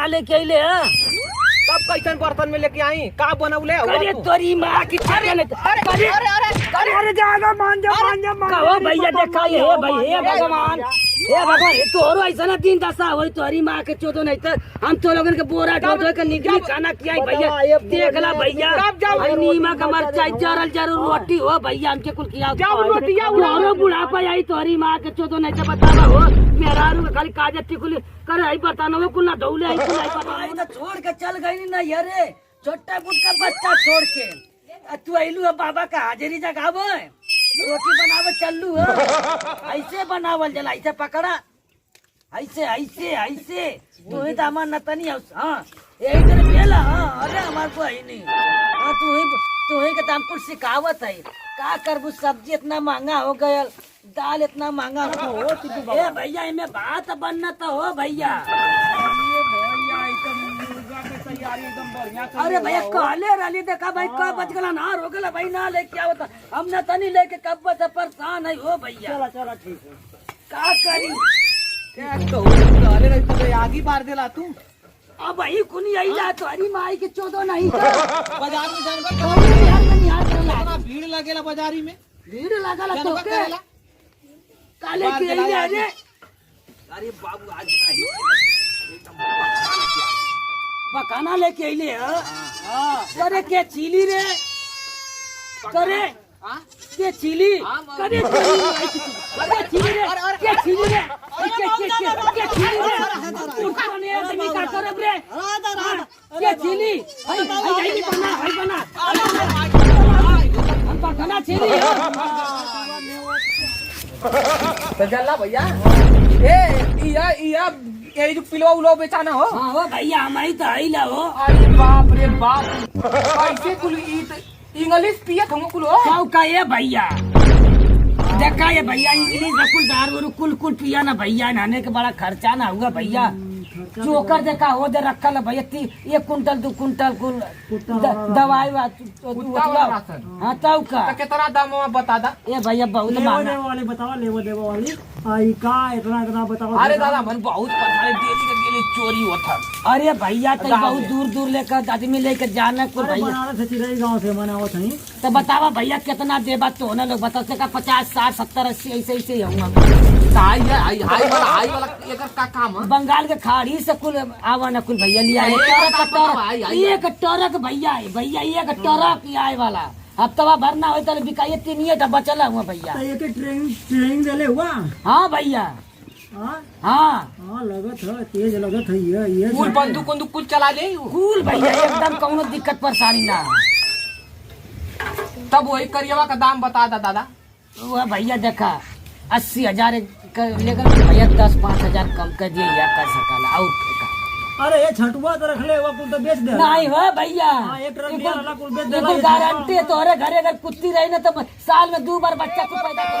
का लेके आइले है? तब कैसन बर्तन में लेके आई का बनौले अरे तोरी माँ की अरे अरे अरे जागा मान जा कहो भैया देखा ये हे भाई हे भगवान तोरो ऐसा ना दिन दशा होई तोरी माँ के चोदो नहीं तो हम तो लोगन के बोरा ढो ढो के निकली खाना किया भैया देखला भैया भाई नीमा का मरचाई जरल जरूर रोटी हो भैया हमके कुल खिया तोरो बुढ़ापा आई तोरी माँ के चोदो नहीं तो बतावा हो मेरा खाली काजत टिकुली करे आई बताना वो कुल ना धौले आई कुल आई तो छोड़ के चल गई ना यारे छोटा पुट का बच्चा छोड़ के तू आइलू बाबा का हाजिरी जगाव रोटी बनावे चलू ऐसे बनावल जला ऐसे पकड़ा ऐसे ऐसे ऐसे तू ही तो हमार नतनी हाँ यही तेरे बेला हाँ अरे हमार को है नहीं हाँ तू ही के हमको सिखावत है का करबू सब्जी इतना महंगा हो गया दाल इतना महंगा हो भैया इनमें बात बनना तो हो भैया अरे भैया कहले रही देखा भाई कब बच गला ना रोकला भाई ना लेके आवता हम न तनी लेके कब से परेशान है हो भैया चला ठीक है का करी क्या कहले रही तो आगे बार देला तू अब भाई कुनी आई जा तो अरी माई के चोदो नहीं बाजार में जानबा भीड़ लगेला बाजारी में भीड़ लागला तो के काले के अरे अरे बाबू आज पकाना लेके अइले करे के चिली रे करे के चिली करे चिली रे के चिली रे के चिली रे उठाने आदमी का करब रे के चिली भाई बना हम पकाना चिली तो चला भैया ये जो पिलवा उलो बेचाना हो हाँ हो भैया हमारी तो आइला हो अरे बाप रे बाप कैसे कुल इंग्लिश पियत हम कुल हो काऊ का ये भैया देखा ये भैया इंग्लिश कुल दारू कुल पिया ना भैया नहाने के बड़ा खर्चा ना होगा भैया चोकर देखा हो दे रखल भैया 1 कुंटल 2 कुंटल कुल दवाई हाँ तब का कितना दाम बता दा ये भैया बहुत महंगा वाले बताओ लेवो देवो वाली आई का इतना बताओ अरे दादा मन बहुत परेशानी डेली चोरी होता अरे भैया तो बहुत दूर दूर लेकर आदमी लेकर जाना कुल भैया बनारस से चिरई गांव से मनावत हई तो बतावा भैया कितना देबा तो ना लोग बता से का 50 60 70 80 ऐसे होगा हाई वाला एकर का काम है बंगाल के खाड़ी से कुल आवा न कुल भैया लिया एक टरक भैया एक टरक आए वाला अब तवा भरना हो तो बिकाइए 3 बचल हुआ भैया ट्रेनिंग देले हुआ हाँ भैया हाँ लगत है तेज लगत है ये कुल बंदूक कुल चला ले कुल भैया एकदम कोनो दिक्कत परेशानी ना तब वही करियवा का दाम बता दा दादा वो भैया देखा 80,000 लेकर भैया 10-5,000 कम कर दिए या कर सकला और अरे ये छटुआ तो रख ले वो कुल तो बेच दे नहीं हो भैया एक ट्रक दिया वाला कुल बेच दे गारंटी तोरे घरे अगर कुत्ती रही ना तो साल में 2 बार बच्चा को पैदा कर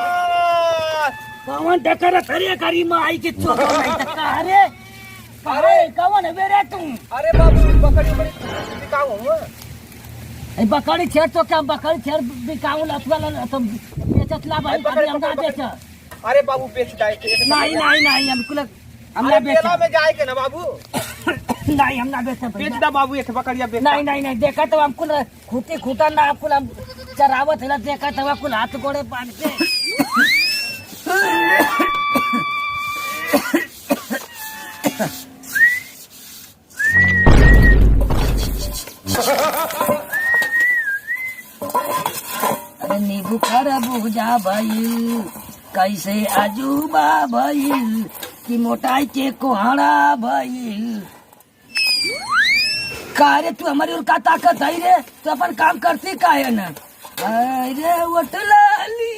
कौन डकर थरे करी मां आई के चोट नहीं तक अरे अरे कौन है बेरे तुम अरे बाबू बकरी बिकाऊ हूं ए बकरी छेड़ तो क्या बकरी छेड़ बिकाऊ लथवा तो बेचत ला भाई हम ना बेच अरे बाबू बेच जाए नहीं हम ना बेच में जाए के ना बाबू नहीं हम ना बेच दा बाबू एक बकरिया बेच नहीं देखा तो हमको खूटी खूटा ना आपको हम चरावत है देखा तो आपको हाथ गोड़े बांध के अरे नींबू खरबूजा भइल कैसे अजूबा भइल कि मोटाई के कोहड़ा भइल का रे तू हमारी और का ताकत है रे तू अपन काम करती का है ना अरे उठलाली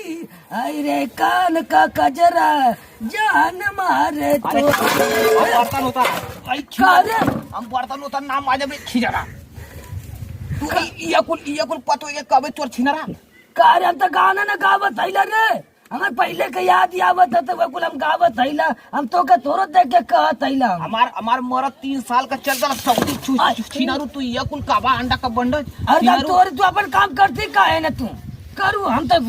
अरे कान का कजरा जान मारे तो बर्तन होता का रे हम बर्तन होता नाम माझे में खिजरा तू ये कुल पतो ये कबे तोर छिनरा का रे हम तो गाना ना गावत हैला रे हमार पहले के याद आवत है तो कुल हम गावत हैला हम तो के तोरो देख के कहत हैला हमार मरद 3 साल का चल गला सौती छिनारू तू ये कुल काबा अंडा का बंडल अरे तोरे तू अपन काम करती का है ना तू करू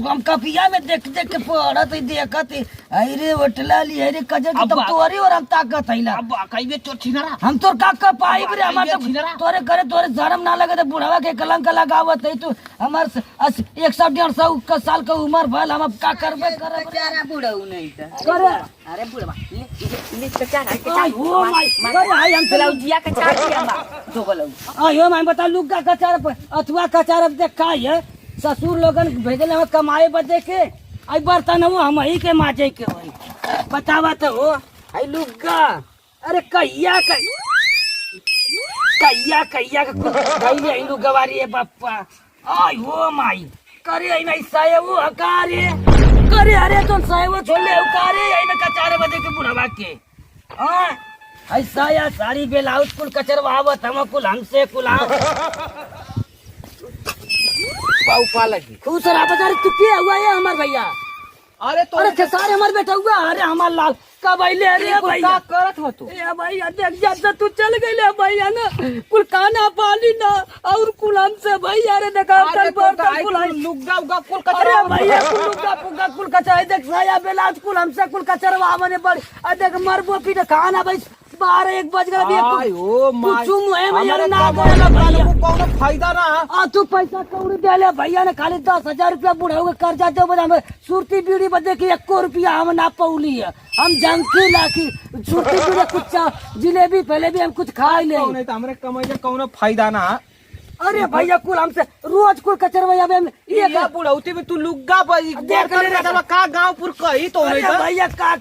हम कपिया में देख देख के पढ़त ही देखत ही अरे होटला ली अरे कजर की तब तोरी और हम ताकत हैला अब कहिबे चोर छिनरा हम तोर का पाई रे हमार कहिबे छिनरा। तोरे करे तोरे शर्म ना लगे तो बुढ़ावा के कलंक लगावत है तू हमार 100-150 साल का उम्र भल हम अब का करबे करे बेचारा बुढ़ऊ नहीं था करे अरे बुढ़वा ले कचारा आई हो माई करे आई हम चला ब्लाउजिया कचार दिया बा तो बोलऊ आयो मैं बता लुगा कचार अथवा कचार देख का है ससुर लोगन भेजले हम कमाए बदे के आई बर्तन हो हम ही के माजे के होई बतावा तो हो आई लुगा अरे कहिया कहिया कहिया आई लुगवारी है बाप्पा आई हो माई करे आई नहीं साये वो हकारे करे अरे तो साये वो छोले हकारे आई में कचार बदे के बुढ़वा के हां ऐसा या साड़ी ब्लाउज कुल कचरवावत हम कुल हमसे कुल पाऊ पा लगी खुश रहा बेचारे तू क्या हुआ है हमार भैया अरे तो अरे खेसारे हमार बेटा हुआ अरे हमार लाल कब आइले अरे भैया करत हो तू ए भैया देख जा तू चल गइले भैया ना कुल खाना पानी ना और कुल हमसे भैया अरे देखा चल पर कुल लुग्गा उगा कुल अरे कचरा भैया कुल लुगा पुगा कुल कचरा देख साया ब्लाउज कुल हमसे कुल कचरवा बने बड़ आ देख मरबो पी खाना भाई 12-1 बज गया आई ओ माय कुछ मुहे में हमारे ना कमाए बोला भैया कोनो फायदा ना आ तू पैसा कौड़ी दे ले भैया ने खाली 10,000 रुपया बुढ़ाऊ के कर्जा दे बजा में सुरती बीड़ी बदे की 1 रुपया हम ना पौली है हम जानकी ला की सुरती बीड़ी कुछ जिलेबी पहले भी हम कुछ खा ले नहीं तो हमरे कमाई के कोनो फायदा ना अरे भैया कुल हमसे रोज कुल कचरवा में ये बुढ़ौती में तू लुग्गा पर देख ले रे। का गांव पुर कही तो नहीं अरे था भैया का